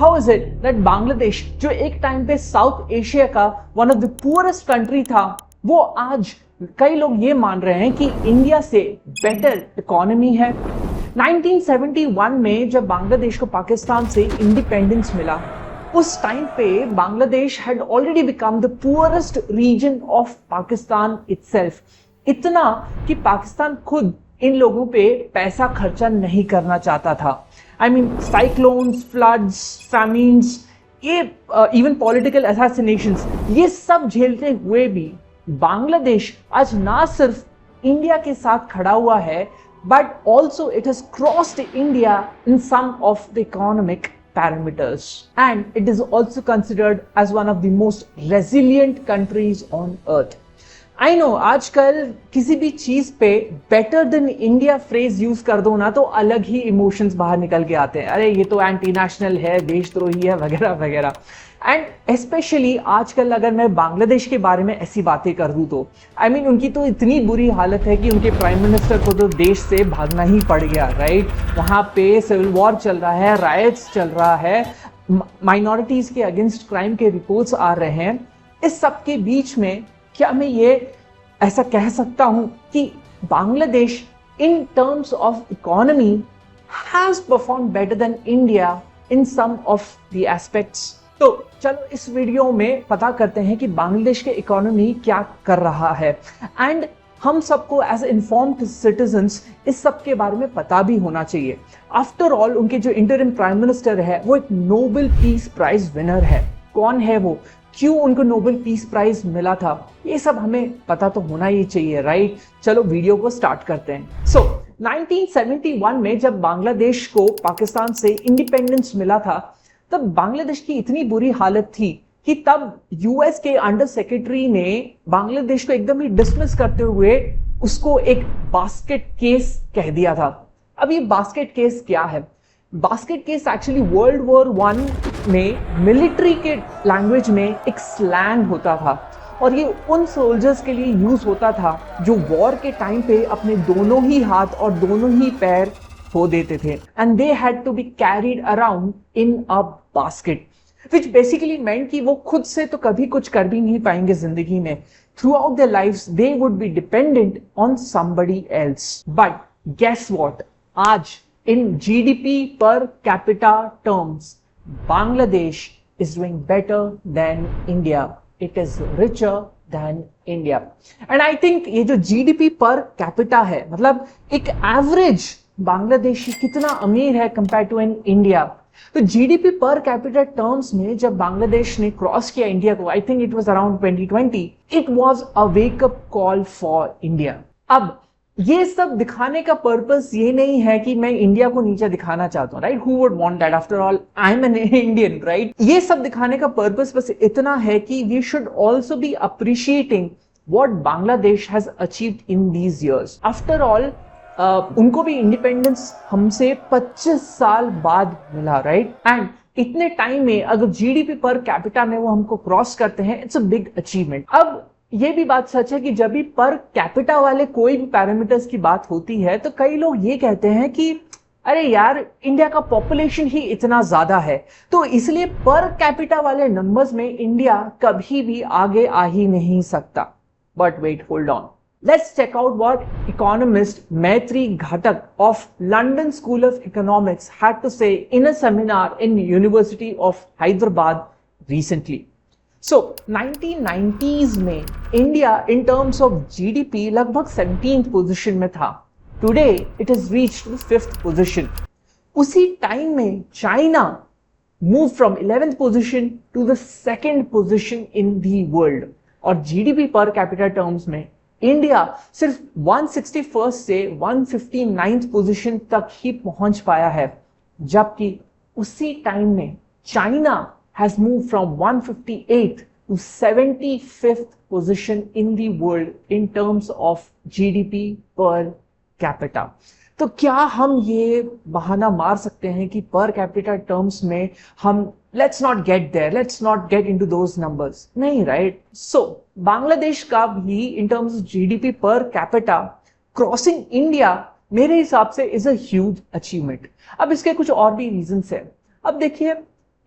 How is it that Bangladesh, जो एक time पे साउथ एशिया का one of the poorest country था, वो आज कई लोग ये मान रहे हैं कि इंडिया से बेटर इकोनॉमी है। 1971 में जब बांग्लादेश को पाकिस्तान से इंडिपेंडेंस मिला, उस टाइम पे Bangladesh had already become the poorest region of Pakistan itself, इतना कि पाकिस्तान खुद इन लोगों पे पैसा खर्चा नहीं करना चाहता था। I mean cyclones, floods, famines, ये इवन पॉलिटिकल असैसिनेशंस, ये सब झेलते हुए भी बांग्लादेश आज ना सिर्फ इंडिया के साथ खड़ा हुआ है, but also it has crossed India in some of the economic parameters, and it is also considered as one of the most resilient countries on earth. I know आजकल किसी भी चीज पे better than India phrase use कर दो ना तो अलग ही इमोशंस बाहर निकल के आते हैं, अरे ये तो एंटी नेशनल है, देशद्रोही है, वगैरह वगैरह। एंड स्पेशली आजकल अगर मैं बांग्लादेश के बारे में ऐसी बातें कर दूं तो आई मीन उनकी तो इतनी बुरी हालत है कि उनके प्राइम मिनिस्टर को तो देश से भागना ही पड़ गया, राइट। वहां पे सिविल वॉर चल रहा है, राइट्स चल रहा है, माइनॉरिटीज के अगेंस्ट क्राइम के रिपोर्ट्स आ रहे हैं। इस सब के बीच में क्या मैं ये ऐसा कह सकता हूं कि Bangladesh in terms of economy has perform better than India in some of the aspects. तो चलो इस वीडियो में पता करते हैं कि बांग्लादेश के इकोनॉमी क्या कर रहा है, एंड हम सबको एज इन्फॉर्म्ड सिटीजन्स इस सब के बारे में पता भी होना चाहिए। आफ्टर ऑल उनके जो इंटरिम प्राइम मिनिस्टर है वो एक नोबेल पीस प्राइज विनर है। कौन है वो, क्यों उनको नोबेल पीस प्राइज मिला था, ये सब हमें पता तो होना ही चाहिए, राइट। चलो वीडियो को स्टार्ट करते हैं। सो 1971 में जब बांग्लादेश को पाकिस्तान से इंडिपेंडेंस मिला था, तब बांग्लादेश की इतनी बुरी हालत थी कि तब यूएस के अंडर सेक्रेटरी ने बांग्लादेश को एकदम ही डिसमिस करते हुए उसको एक बास्केट केस कह दिया था। अब ये बास्केट केस क्या है? Basket case actually world war 1 में मिलिट्री के लैंग्वेज में एक स्लैंग होता था, और ये उन सोल्जर्स के लिए यूज होता था जो वॉर के टाइम पे अपने दोनों ही हाथ और दोनों ही पैर खो देते थे, and they had to be carried around in a basket, which basically meant कि वो खुद से तो कभी कुछ कर भी नहीं पाएंगे जिंदगी में। Throughout their lives they would be dependent on somebody else. But guess what, आज in GDP per capita terms Bangladesh is doing better than India. It is richer than India. And I think ये जो GDP per capita है, मतलब एक average Bangladeshi कितना अमीर है compare to N India. तो जीडीपी पर कैपिटा टर्म्स में जब बांग्लादेश ने क्रॉस किया इंडिया को, I think it was around 2020, it was a wake up call for India. अब ये सब दिखाने का पर्पस ये नहीं है कि मैं इंडिया को नीचे दिखाना चाहता हूं, right. Who would want that, after all I am an Indian, right. ये सब दिखाने का पर्पस बस इतना है कि we should also be appreciating what Bangladesh has achieved in these years. After all उनको भी इंडिपेंडेंस हमसे 25 साल बाद मिला, राइट। एंड इतने टाइम में अगर जीडीपी पर कैपिटा में वो हमको क्रॉस करते हैं, इट्स अ बिग अचीवमेंट। अब ये भी बात सच है कि जब भी पर कैपिटा वाले कोई भी पैरामीटर्स की बात होती है तो कई लोग ये कहते हैं कि अरे यार इंडिया का पॉपुलेशन ही इतना ज्यादा है, तो इसलिए पर कैपिटा वाले नंबर्स में इंडिया कभी भी आगे आ ही नहीं सकता। But wait, hold on, let's check out what economist Maitri Ghatak of London School of Economics had to say in a seminar in University of Hyderabad recently. So 1990s में India in terms of GDP लगभग 17th position में था। Today it has reached 5th position. उसी time में China move from 11th position to the 2nd position in the world, और GDP per capita terms में India सिर्फ 161st से 159th position तक ही पहुंच पाया है, जबकि उसी टाइम में China has moved from 158th to 75th position in the world in terms of GDP per capita. तो क्या हम ये बहाना मार सकते हैं कि पर कैपिटा टर्म्स में हम let's not get there, let's not get into those numbers? नहीं, right? So बांग्लादेश का भी in terms of GDP per capita crossing India मेरे हिसाब से is a huge achievement. अब इसके कुछ और भी reasons है। अब देखिए,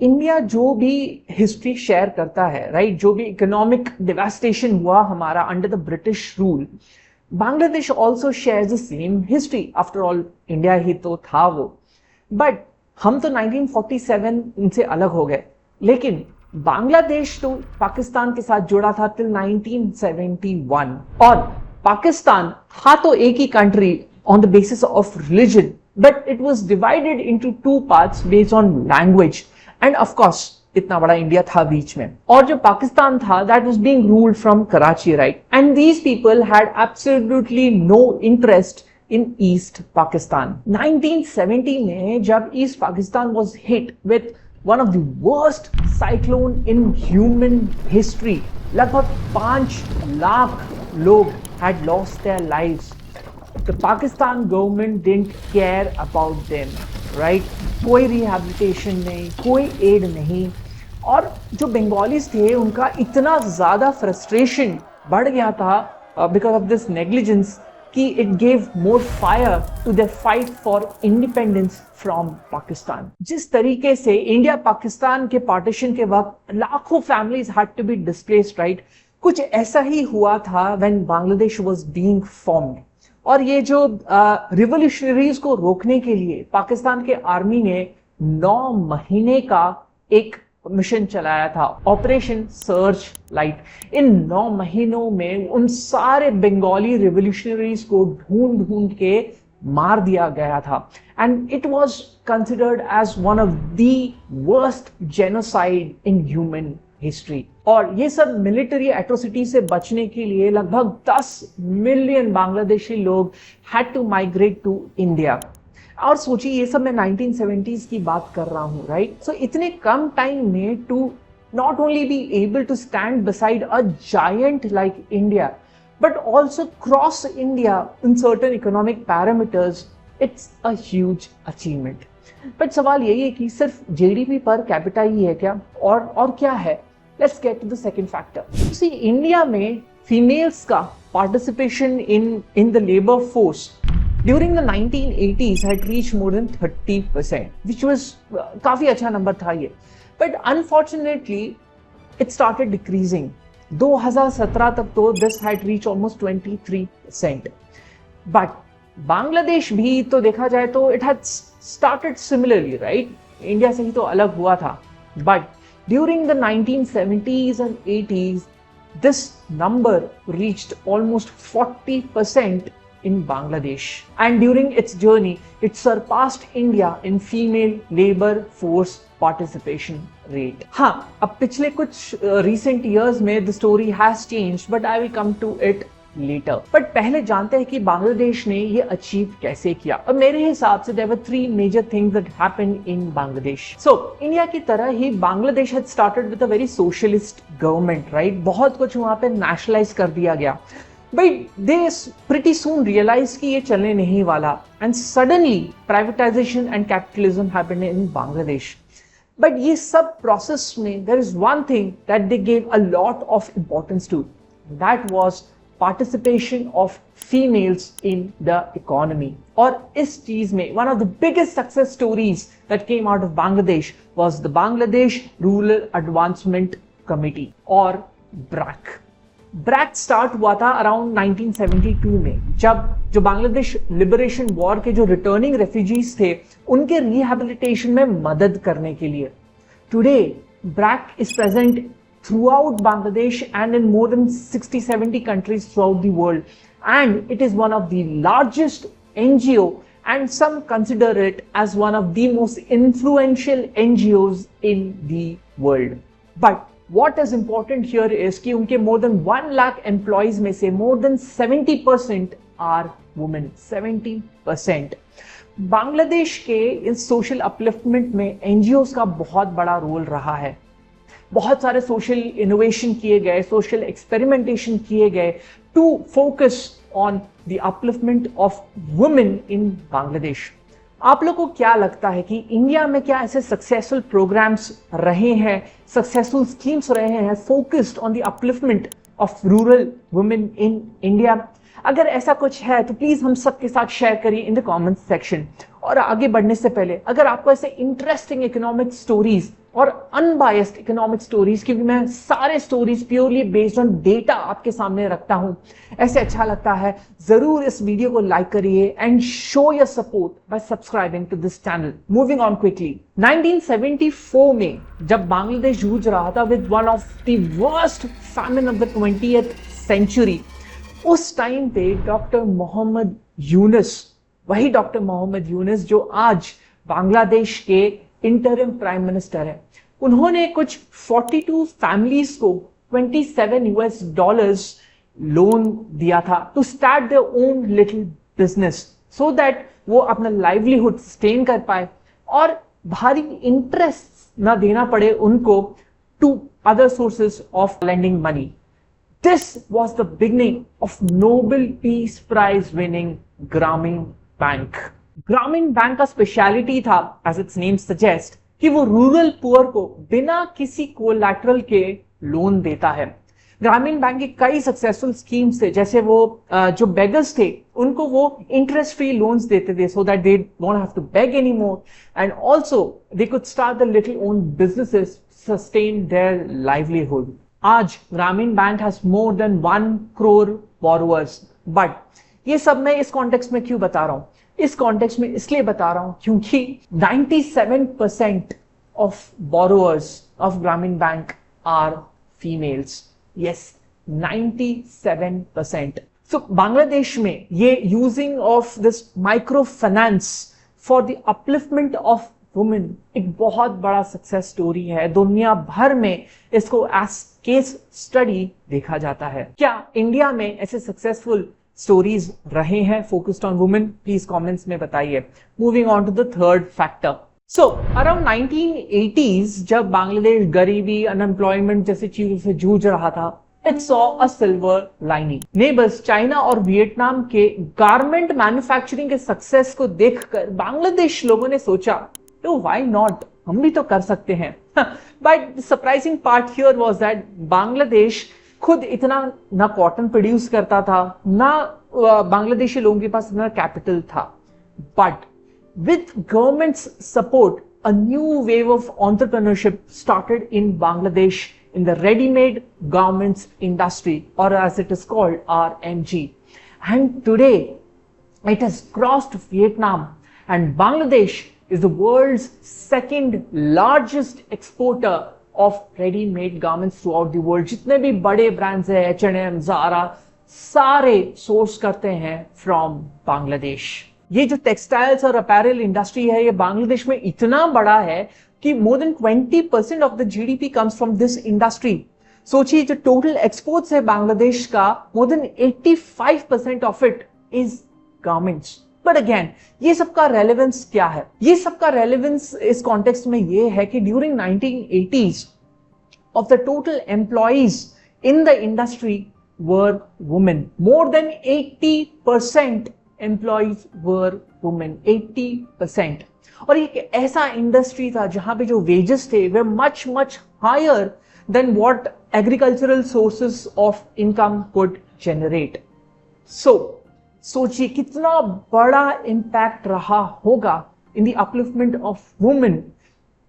इंडिया जो भी हिस्ट्री शेयर करता है, राइट, जो भी इकोनॉमिक डिवास्टेशन हुआ हमारा under the British rule, Bangladesh also share the same history. After all India ही तो था वो। बट हम तो 1947 इनसे अलग हो गए, लेकिन बांग्लादेश तो पाकिस्तान के साथ जुड़ा था टिल 1971। और पाकिस्तान था तो एक ही country on the basis of religion, but it was divided into two parts based on language. And of course इतना बड़ा इंडिया था बीच में, और जो पाकिस्तान था that was being ruled from Karachi, right. And these people had absolutely no interest in East Pakistan. 1970 में जब East Pakistan was hit with one of the worst cyclone in human history, लगभग 5 लाख लोग had lost their lives. The Pakistan government didn't care about them, right? कोई rehabilitation नहीं, कोई aid नहीं, और जो बंगालीज थे उनका इतना ज्यादा frustration बढ़ गया था because of this negligence कि it gave more fire to their fight for independence from Pakistan. जिस तरीके से इंडिया पाकिस्तान के पार्टीशन के वक्त लाखों families had to be displaced, right? कुछ ऐसा ही हुआ था when Bangladesh was being formed. और ये जो रिवोल्यूशनरीज को रोकने के लिए पाकिस्तान के आर्मी ने 9 महीने का एक मिशन चलाया था, ऑपरेशन सर्च लाइट। इन 9 महीनों में उन सारे बंगाली रिवोल्यूशनरीज को ढूंढ ढूंढ के मार दिया गया था। And it was considered as one of the worst genocide in human history. और ये सब मिलिट्री एट्रोसिटी से बचने के लिए लगभग 10 मिलियन बांग्लादेशी लोग had to migrate to India. और सोचिए ये सब मैं 1970s की बात कर रहा हूं, राइट। सो इतने कम टाइम में to not only be able to stand beside a giant like India but also cross India in certain economic parameters, it's a huge achievement. But सवाल यही है कि सिर्फ जीडीपी पर कैपिटा ही है क्या, और क्या है? Let's get to the second factor. See India में फीमेल्स का participation in the labour force during the 1980s had reached more than 30%, which was काफी अच्छा नंबर था ये। But unfortunately it started decreasing. 2017 तक तो this had reached almost 23%. But Bangladesh भी तो देखा जाए तो it had started similarly, right? India से ही तो अलग हुआ था। But during the 1970s and 80s, this number reached almost 40% in Bangladesh, and during its journey it surpassed India in female labor force participation rate. हाँ, अब पिछले कुछ recent years में the story has changed, but I will come to it later. But पहले जानते हैं कि बांग्लादेश ने ये अचीव कैसे किया। और मेरे हिसाब से there were 3 major things that happened in Bangladesh. So India की तरह ही Bangladesh had started with a very socialist government, right? बहुत कुछ वहाँ पे nationalize कर दिया गया। But they pretty soon realized कि ये चलने नहीं वाला, and suddenly privatization and capitalism happened in Bangladesh. But ये सब process में there is one thing that they gave a lot of importance to. That was participation of females in the economy. और इस चीज में one of the biggest success stories that came out of Bangladesh was the Bangladesh Rural Advancement Committee और BRAC. Brake start हुआ था around 1972 में, जब जो बांग्लादेश लिबरेशन वॉर के जो रिटर्निंग रेफ्यूजीज थे उनके रिहैबिलिटेशन में मदद करने के लिए। Today BRAC is present throughout Bangladesh and in more than 60-70 countries throughout the world, and it is one of the largest NGO and some consider it as one of the most influential NGOs in the world. But what is important here is कि उनके more than 1 lakh employees में से more than 70% are women. 70%. Bangladesh के इस social upliftment में NGOs का बहुत बड़ा रोल रहा है। बहुत सारे सोशल इनोवेशन किए गए, सोशल एक्सपेरिमेंटेशन किए गए to focus on the upliftment of women in Bangladesh. आप लोग को क्या लगता है कि इंडिया में क्या ऐसे सक्सेसफुल प्रोग्राम्स रहे हैं, सक्सेसफुल स्कीम्स रहे हैं focused on the upliftment of rural women in India? अगर ऐसा कुछ है तो प्लीज हम सबके साथ शेयर करिए इन द कमेंट सेक्शन। और आगे बढ़ने से पहले अगर आपको ऐसे इंटरेस्टिंग इकोनॉमिक स्टोरीज और अनबायस्ड इकोनॉमिक स्टोरीज, क्योंकि मैं सारे stories purely based on data आपके सामने रखता हूं, ऐसे अच्छा लगता है, जरूर इस वीडियो को लाइक करिए and show your support by subscribing to this channel. Moving on quickly, 1974 में जब बांग्लादेश जूझ रहा था with one of the worst famine of the 20th century, उस टाइम पे डॉक्टर मोहम्मद यूनुस, वही डॉक्टर मोहम्मद यूनुस जो आज बांग्लादेश के इंटरिम प्राइम मिनिस्टर है, उन्होंने कुछ 42 फैमिलीज को $27 लोन दिया था to start their own little business, so that वो अपना लाइवलीहुड सस्टेन कर पाए और भारी इंटरेस्ट ना देना पड़े उनको to other sources of lending money. This was the beginning of Nobel Peace Prize winning Grameen Bank. ग्रामीण बैंक का स्पेशलिटी था, as its name suggests, कि वो रूरल पुअर को बिना किसी कोलैटरल के लोन देता है। ग्रामीण बैंक की कई सक्सेसफुल स्कीम्स थे, जैसे वो जो बेगर्स थे उनको वो इंटरेस्ट फ्री लोन्स देते थे so that they don't have to beg any more, and also they could start the little own businesses, sustain their livelihood. आज Grameen bank has more than 1 crore borrowers, but ये सब मैं इस context में क्यों बता रहा हूं? इस कॉन्टेक्स्ट में इसलिए बता रहा हूं क्योंकि 97% ऑफ बोरोअर्स ऑफ ग्रामीण बैंक आर फीमेल्स। यस, 97%। सो बांग्लादेश में ये using of this microfinance for the upliftment of women एक बहुत बड़ा सक्सेस स्टोरी है। दुनिया भर में इसको एज केस स्टडी देखा जाता है। क्या इंडिया में ऐसे सक्सेसफुल स्टोरीज रहे हैं focused on women? Please comments में बताइए। Moving on to the third factor. So around 1980s जब बांग्लादेश गरीबी, अनएम्प्लॉयमेंट जैसी चीजों से जूझ रहा था, it saw a silver lining. Neighbours China और वियतनाम के गारमेंट मैन्युफैक्चरिंग के सक्सेस को देखकर बांग्लादेश लोगों ने सोचा, तो व्हाई नॉट, हम भी तो कर सकते हैं। But surprising part here was that Bangladesh खुद इतना ना कॉटन प्रोड्यूस करता था, ना बांग्लादेशी लोगों के पास इतना कैपिटल था, but with governments support a new wave of entrepreneurship started in Bangladesh in the ready-made garments industry, or as it is called RMG, and today it has crossed Vietnam, and Bangladesh is the world's second largest exporter of ready-made garments throughout the world. जितने भी बड़े brands हैं, H&M, Zara, सारे source करते हैं from Bangladesh. ये जो textiles और अपैरल इंडस्ट्री है, ये बांग्लादेश में इतना बड़ा है कि more than 20% of the GDP comes from this industry. सोचिए जो टोटल एक्सपोर्ट्स है बांग्लादेश का, more than 85% of it is garments. But again, ये सबका रेलेवेंस क्या है? ये सबका रेलेवेंस इस कॉन्टेक्स्ट में ये है कि during 1980s of the total employees in the industry were women. More than 80% employees were women. 80%. और एक ऐसा इंडस्ट्री था जहां पे जो वेजेस थे way much higher than what agricultural sources of income could generate. सोचिए कितना बड़ा इंपैक्ट रहा होगा in the upliftment of women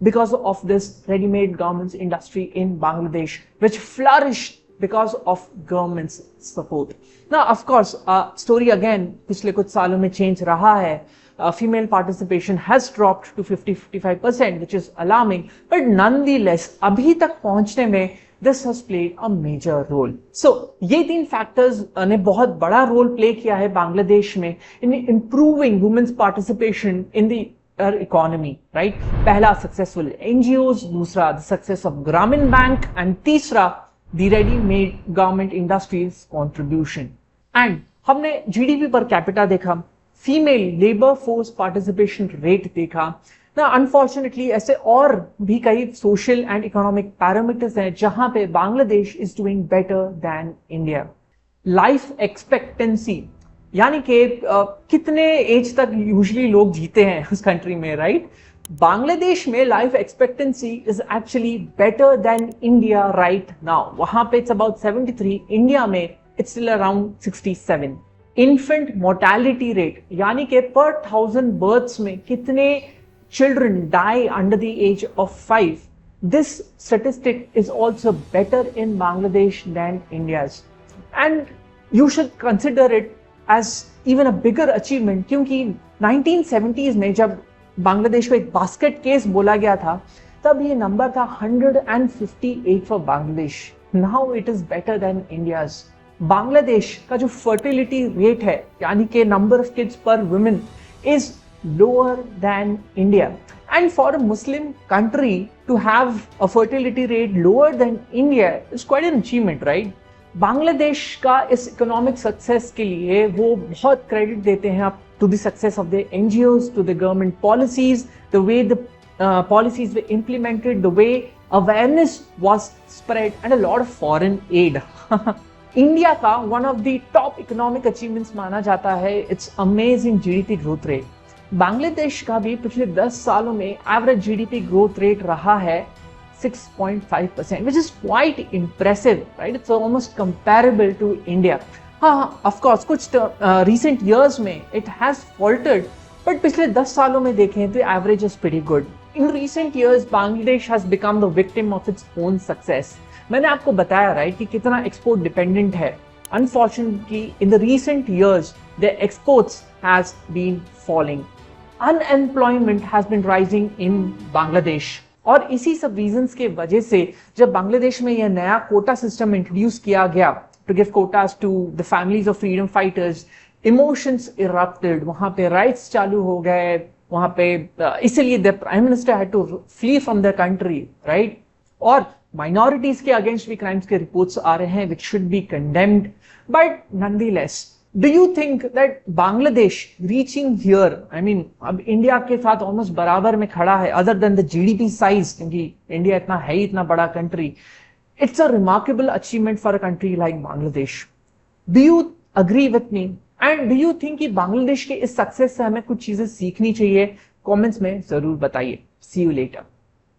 because of this ready-made garments industry in Bangladesh, which flourished because of government's support. Now, of course, story again पिछले कुछ सालों में change रहा है. Female participation has dropped to 50-55%, which is alarming. But nonetheless, अभी तक पहुंचने में this has played a major role. So, ये तीन factors ने बहुत बड़ा रोल प्ले किया है बांग्लादेश में in improving women's participation in the economy, right? पहला successful NGOs, दूसरा the success of Grameen Bank, and तीसरा the ready-made garment industry's contribution. And हमने GDP पर कैपिटा देखा, female labour force participation rate देखा ना। अनफॉर्चुनेटली ऐसे और भी कई सोशल एंड इकोनॉमिक पैरामीटर्स हैं जहां पे Bangladesh is doing better than India. Life expectancy यानी कि कितने एज तक यूजुअली लोग जीते हैं उस कंट्री में, राइट? बांग्लादेश में life expectancy is actually better than India right now. वहां पे इट्स अबाउट 73, इंडिया में it's still around 67। Infant mortality rate यानी कि पर 1000 बर्थ्स में कितने children die under the age of 5. This statistic is also better in Bangladesh than India's. And you should consider it as even a bigger achievement क्योंकि 1970s में जब बांग्लादेश को एक बास्केट केस बोला गया था तब ये नंबर था 158 for Bangladesh. Now it is better than India's. Bangladesh का जो फर्टिलिटी रेट है यानी कि नंबर ऑफ किड्स पर women is lower than India. And for a Muslim country to have a fertility rate lower than India is quite an achievement, right? Bangladesh का इस economic success के लिए वो बहुत क्रेडिट देते हैं आप to the success of their NGOs, to the government policies, the way the policies were implemented, the way awareness was spread, and a lot of foreign aid. India का one of the top economic achievements माना जाता है its amazing GDP growth rate. Bangladesh का भी पिछले 10 सालों में average GDP growth rate रहा है 6.5%, which is quite impressive, right? It's almost comparable to India. हाँ, of course, कुछ recent years में it has faltered, but पिछले 10 सालों में देखें तो average is pretty good. In recent years, Bangladesh has become the victim of its own success. मैंने आपको बताया राइट कि कितना एक्सपोर्ट डिपेंडेंट है. Unfortunately, in the recent years, their exports has been falling. Unemployment has been rising in Bangladesh. और इसी सब reasons के वजह से जब बांग्लादेश में यह नया कोटा सिस्टम इंट्रोड्यूस किया गया to give quotas to the families of freedom fighters, emotions erupted. वहां पे राइट्स चालू हो गए, वहां पे इसीलिए the prime minister had to flee from the country, right? और माइनॉरिटीज के अगेंस्ट भी क्राइम्स के रिपोर्ट्स आ रहे हैं which should be condemned. But nonetheless, Do you think that Bangladesh reaching here, I mean, अब इंडिया के साथ ऑलमोस्ट बराबर में खड़ा है, other than the GDP size, क्योंकि इंडिया इतना है ही, इतना बड़ा country, it's a remarkable achievement for a country like Bangladesh. Do you agree with me? And do you think कि बांग्लादेश के इस सक्सेस से हमें कुछ चीजें सीखनी चाहिए? कमेंट्स में जरूर बताइए. See you later.